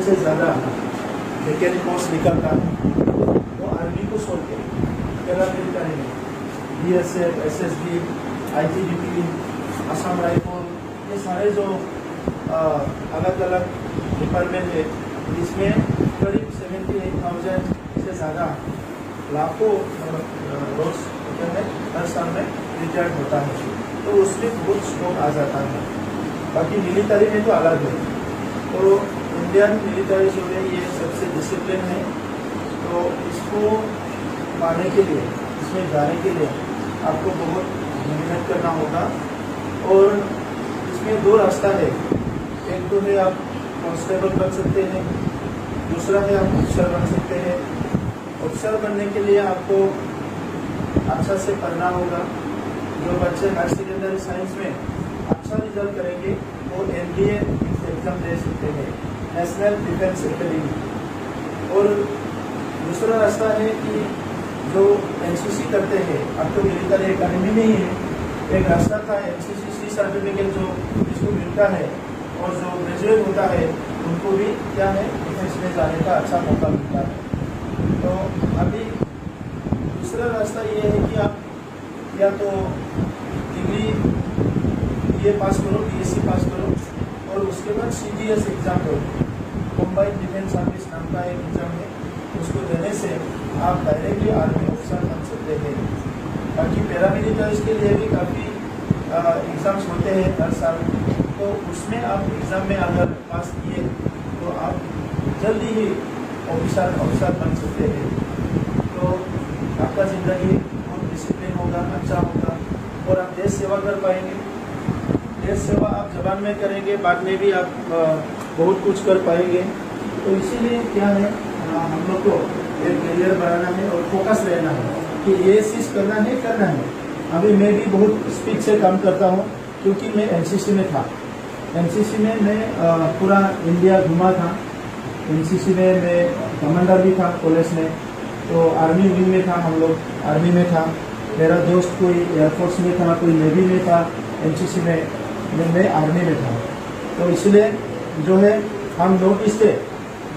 से ज़्यादा mechanic course निकलता है वो आर्मी को छोड़ के पैरामिलिट्री में BSF, SSB, ITBP, Assam rifle, ये सारे जो अलग अलग डिपार्टमेंट है इसमें करीब 78,000 से ज़्यादा लाखों रोज हर साल में रिटायर्ड होता है, तो उसमें बहुत स्कोप आ जाता है। बाकी मिलिट्री में तो अलग है, तो इंडियन मिलिट्री जो है ये सबसे डिसिप्लिन है, तो इसको पाने के लिए, इसमें जाने के लिए आपको बहुत मेहनत करना होगा। और इसमें दो रास्ता है, एक तो है आप कांस्टेबल बन सकते हैं, दूसरा है आप ऑफिसर बन सकते हैं। ऑफिसर बनने के लिए आपको अच्छा से पढ़ना होगा। जो बच्चे हायर सेकेंडरी साइंस में अच्छा रिजल्ट करेंगे वो NDA एग्जाम दे सकते हैं, नेशनल डिफेंस एकेडमी। और दूसरा रास्ता है कि जो NCC करते हैं, अब तो मिलिट्री एकेडमी में ही है, एक रास्ता था NCC सर्टिफिकेट जो जिसको मिलता है, और जो ग्रेजुएट होता है उनको भी क्या है डिफेंस में जाने का अच्छा मौका मिलता है। तो अभी दूसरा रास्ता ये है कि आप या तो डिग्री BA पास करो, BSc पास करो, और उसके बाद CDS एग्ज़ाम दो, कॉम्बाइंड डिफेंस सर्विस नाम का एक एग्ज़ाम है, उसको देने से आप डायरेक्टली आर्मी ऑफिसर बन सकते हैं। बाकी पैरामिलिट्रीज के लिए भी काफ़ी एग्ज़ाम्स होते हैं हर साल, तो उसमें आप एग्ज़ाम में अगर पास किए तो आप जल्दी ही ऑफिसर बन सकते हैं। तो आपका ज़िंदगी बहुत डिसिप्लिन होगा, अच्छा होगा, और आप देश सेवा कर पाएंगे। देश सेवा आप जबान में करेंगे, बाद में भी आप बहुत कुछ कर पाएंगे। तो इसीलिए क्या है, हम लोग को एक करियर बनाना है और फोकस रहना है कि ये चीज़ करना है। अभी मैं भी बहुत स्पीड से काम करता हूँ, क्योंकि मैं NCC में था। NCC में मैं पूरा इंडिया घुमा था। NCC में मैं कमांडर भी था कॉलेज में, तो आर्मी विंग में था, हम लोग आर्मी में था। मेरा दोस्त कोई एयरफोर्स में था, कोई नेवी में था। NCC में मैं आर्मी में था। तो इसलिए जो है हम नोटिस से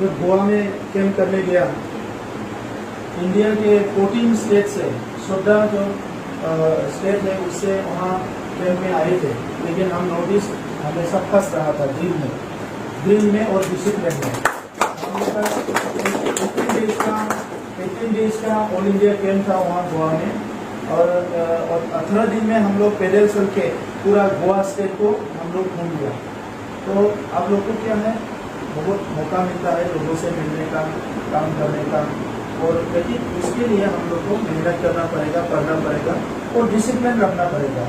जो गोवा में कैंप करने गया, इंडिया के 14 स्टेट से 14 जो स्टेट है उससे वहाँ ट्रेन में आए थे, लेकिन हम नोटिस हमेशा फंस रहा था ड्रिल में और डिसिप्लिन में। हम लोग का 18 डेज का ऑल इंडिया कैंप था वहाँ गोवा में, और 18 दिन में हम लोग पैदल चल के पूरा गोवा स्टेट को हम लोग घूम लिया। तो आप लोग को क्या है, बहुत मौका मिलता है लोगों से मिलने का, काम करने का, और लेकिन उसके लिए हम लोग को मेहनत करना पड़ेगा, पढ़ना पड़ेगा और डिसिप्लिन रखना पड़ेगा।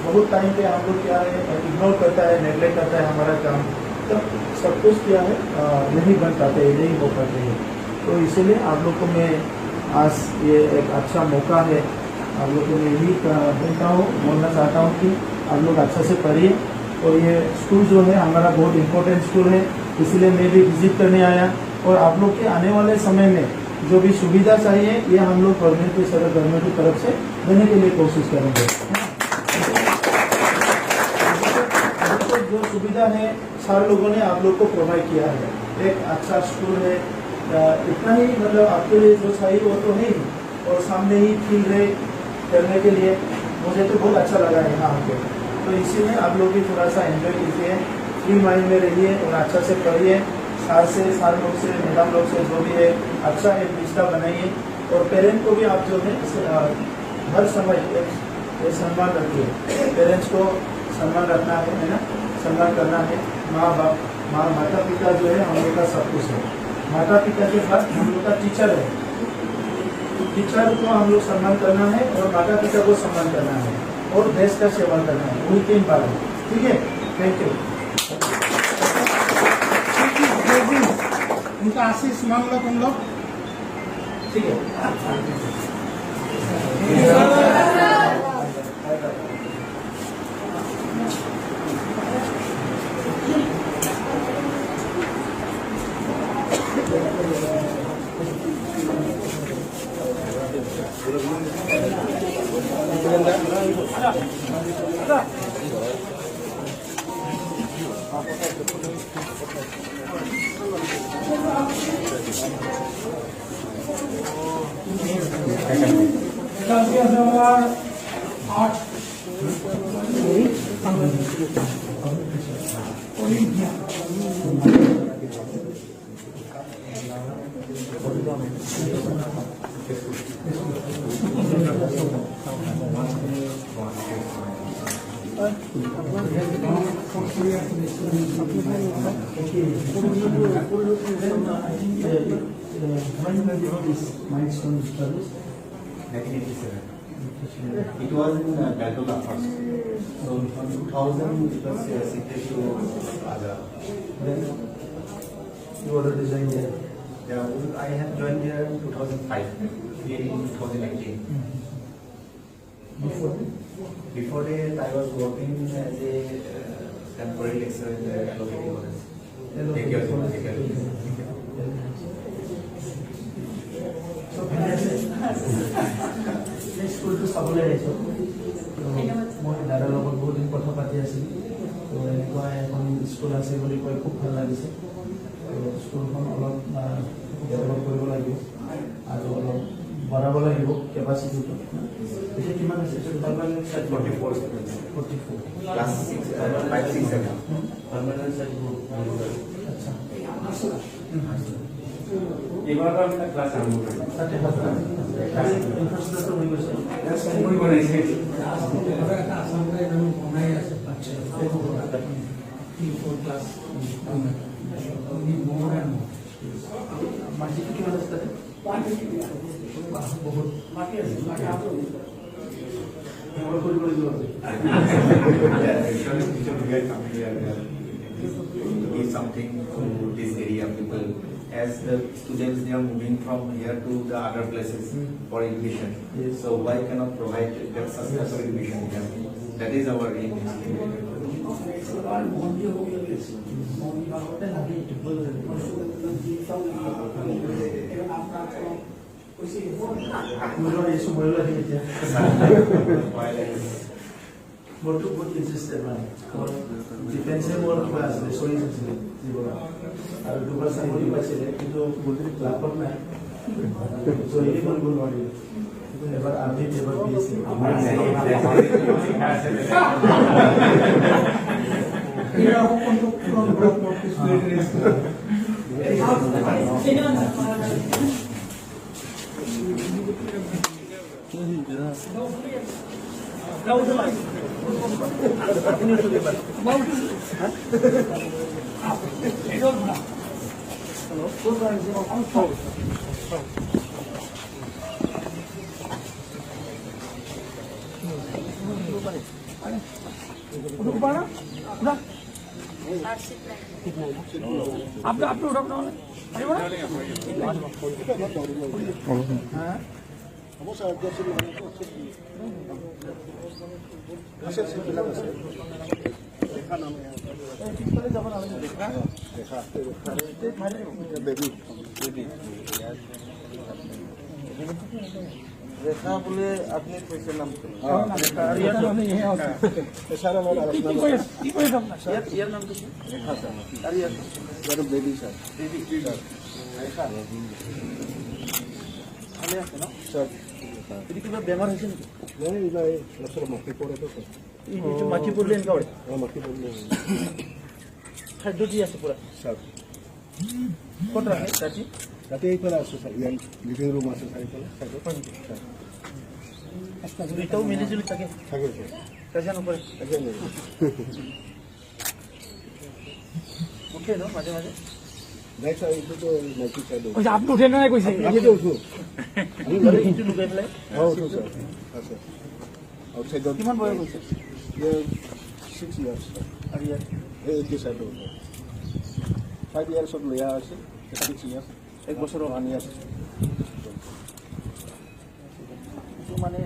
बहुत टाइम पे हम लोग क्या है इग्नोर करता है, नेगलेक्ट करता है हमारा काम, तो सब कुछ क्या है नहीं बन पाते, नहीं हो पाते हैं। तो इसीलिए आप लोग को मैं आज ये एक अच्छा मौका है, आप लोग को मैं यही बोलना चाहता हूँ कि आप लोग अच्छा से पढ़िए। और ये स्कूल जो है हमारा बहुत इम्पोर्टेंट स्कूल है, इसलिए मैं भी विजिट करने आया। और आप लोग के आने वाले समय में जो भी सुविधा चाहिए ये हम लोग गवर्नमेंट की तरफ से देने के लिए कोशिश करेंगे। तो जो सुविधा है सारे लोगों ने आप लोग को प्रोवाइड किया है। एक अच्छा स्कूल है, इतना ही मतलब आपके लिए जो चाहिए वो तो है ही, और सामने ही फील्ड है करने के लिए। मुझे तो बहुत अच्छा लगा है यहाँ आके। तो इसीलिए आप लोग भी थोड़ा सा एंजॉय कीजिए, फ्री माइंड में रहिए और अच्छा से पढ़िए। सारे लोग से, मैडम लोग से जो भी है अच्छा एक रिश्ता बनाइए। और पेरेंट को भी आप जो है हर समय एक सम्मान रखिए। पेरेंट्स को सम्मान रखना है ना, सम्मान करना है। माता पिता जो है हम लोग का सब कुछ है। माता पिता के बाद हम लोग का टीचर है, टीचर को हम लोग सम्मान करना है, और माता पिता को सम्मान करना है, और देश का सेवा करना है। वही 3 बात है। ठीक है, थैंक यू। उनका आशीष मान लो तुम लोग। ठीक है। Milestone service. 1987. It was in Baltola first. So from 2000 it was shifted to Agra. Then you already joined there. I have joined here in 2005. Here in 2019. Before Before that, I was working as a temporary lecturer in the Allopathy college. Take care. স্কুলটো চাবলৈ আহিছোঁ মই দাদাৰ লগত বহুত দিন কথা পাতি আছিলোঁ তো এনেকুৱা এখন স্কুল আছে বুলি কৈ খুব ভাল লাগিছে স্কুলখন অলপ ডেভেলপ কৰিব লাগিব আৰু অলপ বঢ়াব লাগিব কেপাচিটিটো এতিয়া কিমান আছে 44 students. Class 6, 5, 6, 7. আচ্ছা এইবাৰ আমি ক্লাছ আৰম্ভ কৰিম তাতে ইনফ্ৰাষ্ট্ৰাকচাৰ হৈ গৈছে মই বনাইছে ক্লাছ মাটিটো কিমান আছে তাতে বহুত মাটি আছে কৰিব লাগিব Give something to this area people. As the students they are moving from here to the other places for education. Yes. So why cannot provide that successful education here? That is our aim. মোৰটো বহুত interested মানে ডিফেন্সে মোৰ কিবা আছিলে choice আছিলে জীৱনত আৰু দুবাৰ চাকৰি পাইছিলে কিন্তু লাভত নাই জইনে কৰিব নোৱাৰিলে এবাৰ আৰ্মিত এবাৰ বি এছ ৰেখা বোলে আপুনি কৈছে নাম ইয়াৰ নামটো ৰেখা ছাৰ আৰু ইয়াৰ বেবী ছাৰ ভালে আছে ন ছাৰ এইটো কিবা বেমাৰ হৈছে নেকি মাখি পৰিলে এনেকুৱা হয় খাদ্য দি আছে পুৰা ছাৰ ক'ত ৰাখে ৰাতি ৰাতি এইফালে আছোঁ ছাৰ ইয়াৰ লিভিং ৰুম আছে চাৰিফালে দুইটাও মিলি জুলি থাকে থাকে ছাৰ কাজিয়া নকৰে তাকে উঠে ন মাজে মাজে নাই ছাৰ এইটোতো নাইকি চাইড আপনি উঠে নাই কৈছে আমিতো উঠো আমি ইটো লুকাই পেলাই উঠো ছাৰ আছে আউটচাইডত কিমান বয়স হৈছে ইয়াৰ 6 ইয়াৰ্ছ আৰু ইয়াৰ এইটো চাইডত 5 ইয়াৰ্ছত লৈ আছে 6 ইয়াৰ্ছ 1 বছৰৰ 1 ইয়াৰ্ছ এইটো মানে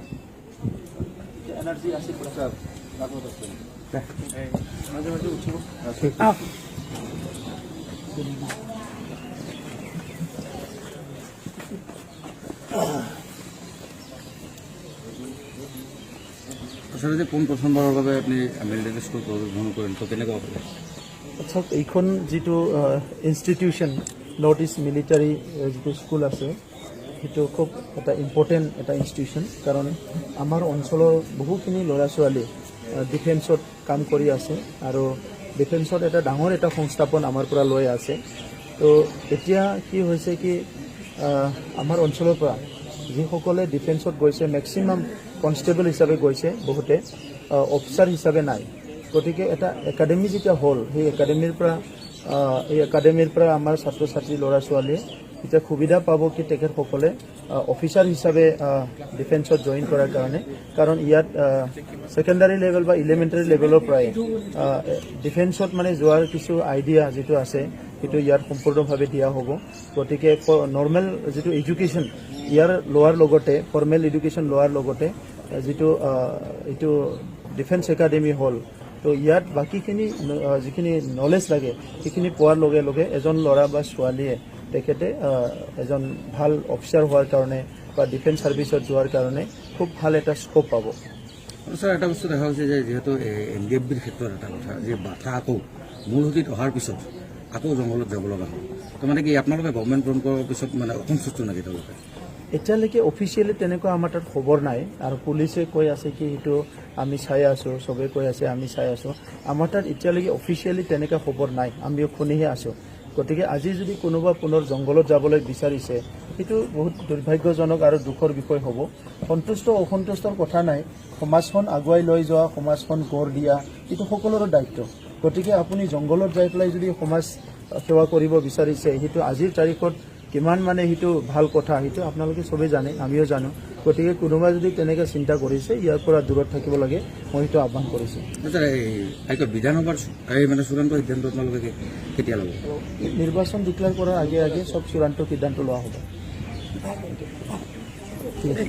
এনাৰ্জি আছে পুৰা ছাৰ লাগত আছে মাজে মাজে উঠিব আছে আচলতে কোন প্ৰথমবাৰৰ বাবে আপুনি মিলিটাৰী স্কুল পৰিভ্ৰমণ কৰিলে তো কেনেকুৱা পালে আচ্ছা এইখন যিটো ইনষ্টিটিউশ্যন নৰ্থ ইষ্ট মিলিটাৰী যিটো স্কুল আছে সেইটো খুব এটা ইম্পৰ্টেণ্ট এটা ইনষ্টিটিউশ্যন, কাৰণ আমাৰ অঞ্চলৰ বহুখিনি ল'ৰা ছোৱালী ডিফেন্সত কাম কৰি আছে আৰু ডিফেন্সত এটা ডাঙৰ এটা সংস্থাপন আমাৰ পৰা লৈ আছে। তো এতিয়া কি হৈছে কি আমাৰ অঞ্চলৰ পৰা যিসকলে ডিফেন্সত গৈছে মেক্সিমাম কনষ্টেবল হিচাপে গৈছে, বহুতে অফিচাৰ হিচাপে নাই। গতিকে এটা একাডেমি যেতিয়া হ'ল সেই একাডেমিৰ পৰা আমাৰ ছাত্ৰ ছাত্ৰী ল'ৰা ছোৱালীয়ে এতিয়া সুবিধা পাব কি তেখেতসকলে অফিচাৰ হিচাপে ডিফেন্সত জইন কৰাৰ কাৰণে, কাৰণ ইয়াত ছেকেণ্ডাৰী লেভেল বা ইলিমেণ্টাৰী লেভেলৰ পৰাই ডিফেন্সত মানে যোৱাৰ কিছু আইডিয়া যিটো আছে সেইটো ইয়াত সম্পূৰ্ণভাৱে দিয়া হ'ব। গতিকে নৰ্মেল যিটো এডুকেশ্যন ইয়াৰ লোৱাৰ লগতে ফৰ্মেল এডুকেশ্যন লোৱাৰ লগতে যিটো এইটো ডিফেন্স একাডেমি হ'ল, তো ইয়াত বাকীখিনি যিখিনি নলেজ লাগে সেইখিনি পোৱাৰ লগে লগে এজন ল'ৰা বা ছোৱালীয়ে তেখেতে এজন ভাল অফিচাৰ হোৱাৰ কাৰণে বা ডিফেন্স ছাৰ্ভিচত যোৱাৰ কাৰণে খুব ভাল এটা স্ক'প পাব। ছাৰ এটা বস্তু দেখা হৈছে যে যিহেতু NDFBৰ ক্ষেত্ৰত এটা কথা যে বাধা আকৌ মূল সুঁতিত অহাৰ পিছত আকৌ জংঘলত যাব লগা হ'ল, তো মানে কি আপোনালোকে গভৰ্ণমেণ্ট ফৰ্ম কৰাৰ পিছত মানে অসন্তুষ্ট নেকি তেওঁলোকে? এতিয়ালৈকে অফিচিয়েলি তেনেকুৱা আমাৰ তাত খবৰ নাই, আৰু পুলিচে কৈ আছে কি সেইটো আমি চাই আছোঁ, চবেই কৈ আছে আমি চাই আছোঁ। আমাৰ তাত এতিয়ালৈকে অফিচিয়েলি তেনেকুৱা খবৰ নাই, আমিও শুনিহে আছোঁ। গতিকে আজি যদি কোনোবা পুনৰ জংঘলত যাবলৈ বিচাৰিছে সেইটো বহুত দুৰ্ভাগ্যজনক আৰু দুখৰ বিষয় হ'ব। সন্তুষ্ট অসন্তুষ্টৰ কথা নাই, সমাজখন আগুৱাই লৈ যোৱা, সমাজখন গঢ় দিয়া এইটো সকলোৰে দায়িত্ব। গতিকে আপুনি জংঘলত যাই পেলাই যদি সমাজ সেৱা কৰিব বিচাৰিছে সেইটো আজিৰ তাৰিখত কিমান মানে সেইটো ভাল কথা সেইটো আপোনালোকে চবেই জানে, আমিও জানো। গতিকে কোনোবা যদি তেনেকৈ চিন্তা কৰিছে ইয়াৰ পৰা দূৰত থাকিব লাগে, মই সেইটো আহ্বান কৰিছোঁ। ছাৰ এই বিধানসভাৰ মানে চূড়ান্ত সিদ্ধান্ত আপোনালোকে কেতিয়া ল'ব? নিৰ্বাচন ডিক্লেয়াৰ কৰাৰ আগে আগে চব চূড়ান্ত সিদ্ধান্ত লোৱা হ'ব। ঠিক আছে।